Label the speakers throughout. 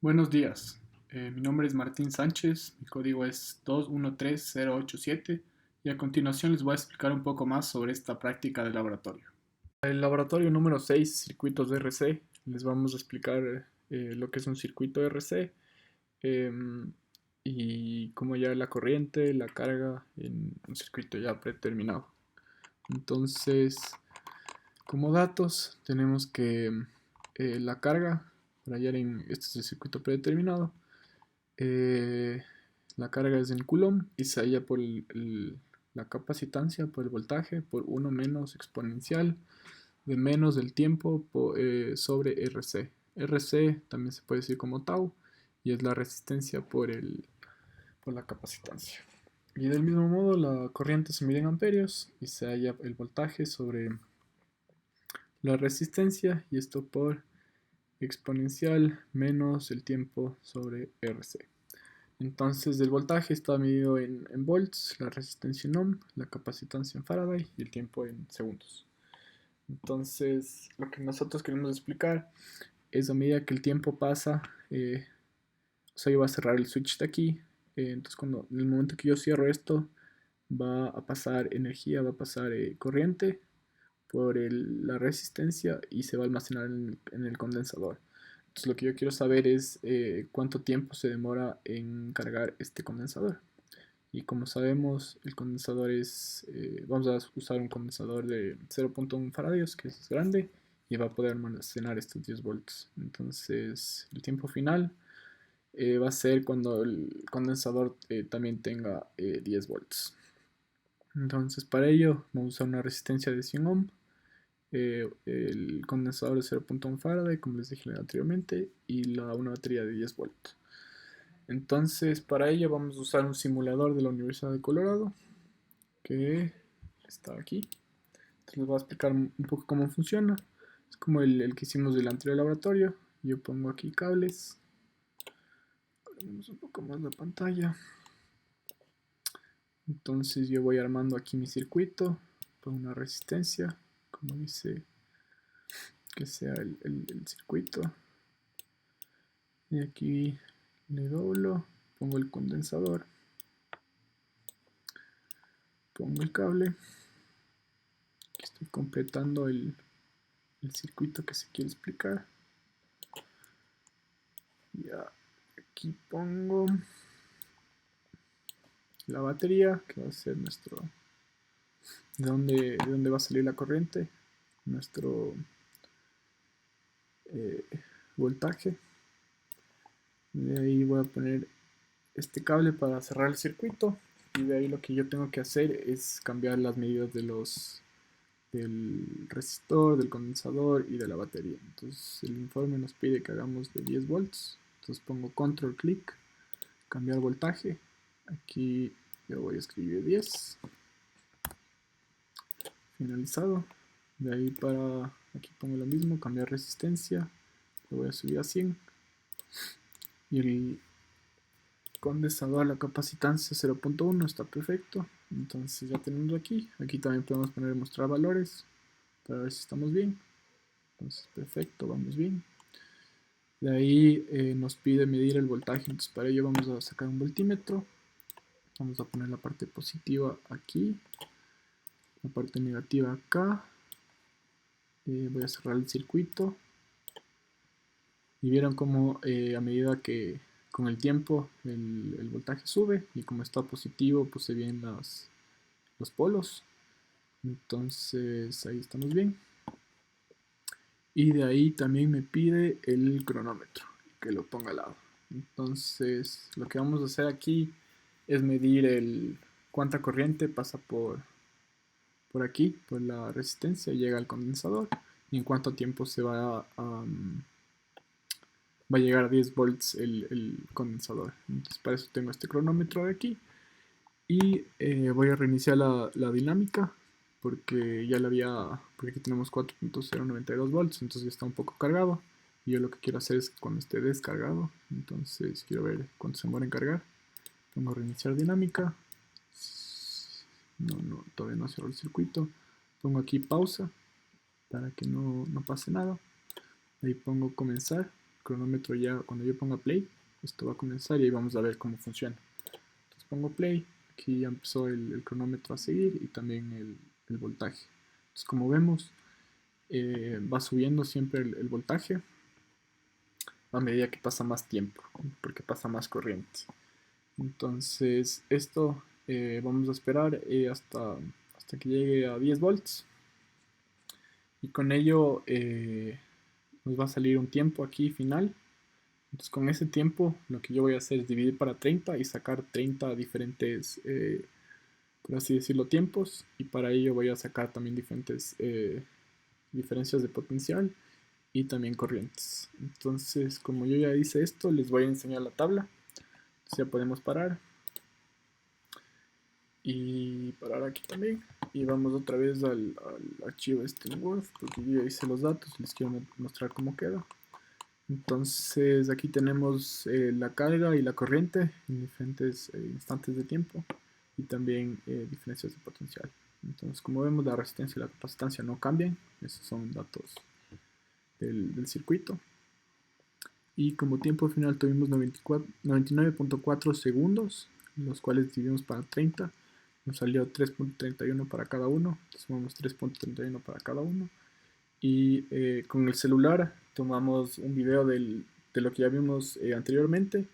Speaker 1: Buenos días, mi nombre es Martín Sánchez, mi código es 213087 y a continuación les voy a explicar un poco más sobre esta práctica de laboratorio. El laboratorio número 6, circuitos de RC, les vamos a explicar lo que es un circuito RC y cómo llevar la corriente, la carga en un circuito ya predeterminado. Entonces, como datos tenemos que la carga, para hallar en este es el circuito predeterminado. Eh, la carga es en Coulomb y se halla por la capacitancia, por el voltaje, por 1 menos exponencial de menos del tiempo sobre RC. RC también se puede decir como tau y es la resistencia por la capacitancia. Y del mismo modo la corriente se mide en amperios y se halla el voltaje sobre la resistencia y esto por exponencial menos el tiempo sobre RC. Entonces el voltaje está medido en volts, la resistencia en ohm, la capacitancia en Faraday y el tiempo en segundos. Entonces lo que nosotros queremos explicar es a medida que el tiempo pasa, o sea, yo voy a cerrar el switch de aquí, entonces en el momento que yo cierro esto va a pasar energía, va a pasar corriente por la resistencia y se va a almacenar en el condensador. Entonces lo que yo quiero saber es cuánto tiempo se demora en cargar este condensador. Y como sabemos, el condensador vamos a usar un condensador de 0.1 faradios, que es grande, y va a poder almacenar estos 10 volts. Entonces el tiempo final va a ser cuando el condensador también tenga 10 volts. Entonces para ello vamos a usar una resistencia de 100 ohm, el condensador de 0.1 Faraday, como les dije anteriormente, y una batería de 10 volts. Entonces, para ello vamos a usar un simulador de la Universidad de Colorado, que está aquí. Entonces les voy a explicar un poco cómo funciona. Es como el que hicimos del anterior laboratorio. Yo pongo aquí cables. Ponemos un poco más la pantalla. Entonces yo voy armando aquí mi circuito. Pongo una resistencia, como dice que sea el circuito. Y aquí le doblo, pongo el condensador, pongo el cable. Aquí estoy completando el circuito que se quiere explicar. Ya, aquí pongo la batería, que va a ser de dónde va a salir la corriente, nuestro eh, voltaje. De ahí voy a poner este cable para cerrar el circuito. Y de ahí lo que yo tengo que hacer es cambiar las medidas del resistor, del condensador y de la batería. Entonces el informe nos pide que hagamos de 10 volts. Entonces pongo control clic, cambiar voltaje. Aquí yo voy a escribir 10. Finalizado. De ahí para aquí pongo lo mismo, cambiar resistencia. Lo voy a subir a 100. Y el condensador, la capacitancia 0.1 está perfecto. Entonces ya tenemos aquí. Aquí también podemos poner mostrar valores para ver si estamos bien. Entonces perfecto, vamos bien. De ahí nos pide medir el voltaje. Entonces para ello vamos a sacar un voltímetro. Vamos a poner la parte positiva aquí. La parte negativa acá. Voy a cerrar el circuito. Y vieron como a medida que con el tiempo el voltaje sube y como está positivo pues se vienen los polos. Entonces ahí estamos bien. Y de ahí también me pide el cronómetro, que lo ponga al lado. Entonces lo que vamos a hacer aquí es medir cuánta corriente pasa por aquí, por la resistencia, llega al condensador y en cuánto tiempo va a llegar a 10 volts el condensador. Entonces para eso tengo este cronómetro de aquí y voy a reiniciar la dinámica porque porque aquí tenemos 4.092 volts, entonces ya está un poco cargado y yo lo que quiero hacer es que cuando esté descargado, entonces quiero ver cuánto se demora en cargar. Pongo reiniciar dinámica. No, todavía no cierro el circuito. Pongo aquí pausa para que no pase nada. Ahí pongo comenzar. cronómetro ya, cuando yo ponga play, esto va a comenzar y ahí vamos a ver cómo funciona. Entonces pongo play, aquí ya empezó el cronómetro a seguir y también el voltaje. Entonces como vemos, va subiendo siempre el voltaje a medida que pasa más tiempo, porque pasa más corriente. Entonces esto vamos a esperar hasta que llegue a 10 volts y con ello nos va a salir un tiempo aquí final. Entonces con ese tiempo lo que yo voy a hacer es dividir para 30 y sacar 30 diferentes, por así decirlo, tiempos, y para ello voy a sacar también diferentes diferencias de potencial y también corrientes. Entonces como yo ya hice esto, les voy a enseñar la tabla. Entonces ya podemos parar y parar aquí también, y vamos otra vez al archivo este en Word, porque yo ya hice los datos y les quiero mostrar cómo queda. Entonces aquí tenemos la carga y la corriente en diferentes instantes de tiempo y también diferencias de potencial. Entonces como vemos, la resistencia y la capacitancia no cambian, esos son datos del circuito. Y como tiempo final tuvimos 99.4 segundos, los cuales dividimos para 30, nos salió 3.31 para cada uno, sumamos 3.31 para cada uno. Y con el celular tomamos un video de lo que ya vimos anteriormente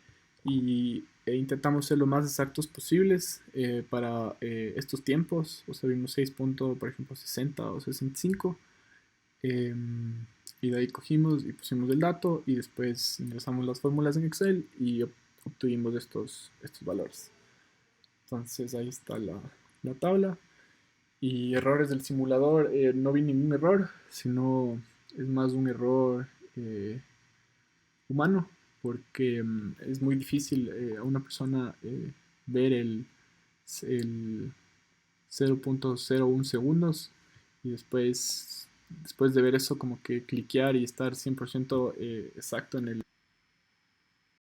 Speaker 1: e intentamos ser lo más exactos posibles para estos tiempos. O sea, vimos 6. Por ejemplo, 60 o 65. Y de ahí cogimos y pusimos el dato y después ingresamos las fórmulas en Excel y obtuvimos estos valores. Entonces ahí está la tabla. Y errores del simulador, no vi ningún error, sino es más un error humano, porque es muy difícil a una persona ver el 0.01 segundos y después de ver eso como que cliquear y estar 100% exacto en